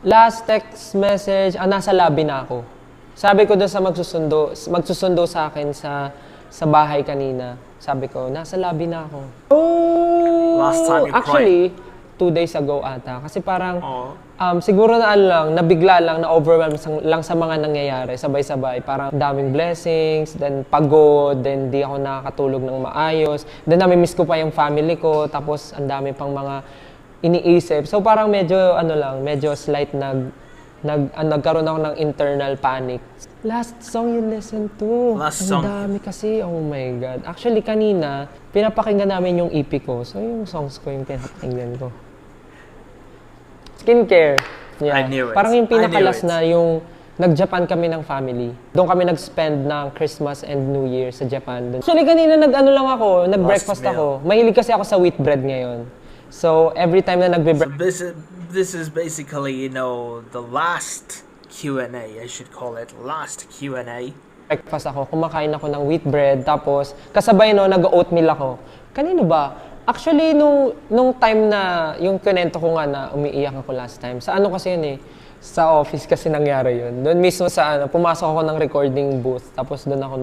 Last text message, nasa lobby na ako. Sabi ko doon sa magsusundo sa akin sa bahay kanina. Sabi ko, nasa lobby na ako. Oh! Last time you Actually, 2 days ago ata. Kasi parang, siguro na nabigla lang, na-overwhelm lang sa mga nangyayari, sabay-sabay. Parang daming blessings, then pagod, then di ako nakakatulog ng maayos. Then nami-miss ko pa yung family ko, tapos ang dami pang mga iniisip. So parang medyo medyo slight nagkaroon ako ng internal panic. Last song you listen to. Last Ang song. dami kasi, oh my God. Actually kanina, pinapakinggan namin yung EP ko. So yung songs ko yung pinapakinggan ko. Skincare. Yeah. I knew it. Parang yung pinakalas I knew it. na yung nag-Japan kami ng family. Doon kami nag-spend ng Christmas and New Year sa Japan. Actually kanina nag-breakfast meal. ako. Mahilig kasi ako sa wheat bread ngayon. So every time na So nagbe-breakfast this is basically, you know, the last Q&A, I should call it. Last Q&A. ako, kumakain ako ng wheat bread, tapos kasabay nag-oatmeal ako. Kanino ba? Actually, nung time na, yung kinento ko nga na umiiyak ako last time, sa ano kasi yun sa office kasi nangyari yun. Doon mismo sa pumasok ako ng recording booth, tapos doon ako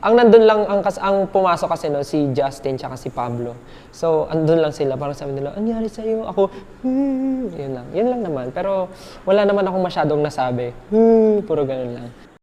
ang nandun lang, ang pumasok kasi si Justin tsaka si Pablo. So, andun lang sila, parang sabi nila, anyari sa'yo? Ako, yun lang naman. Pero wala naman akong masyadong nasabi. Puro ganun lang.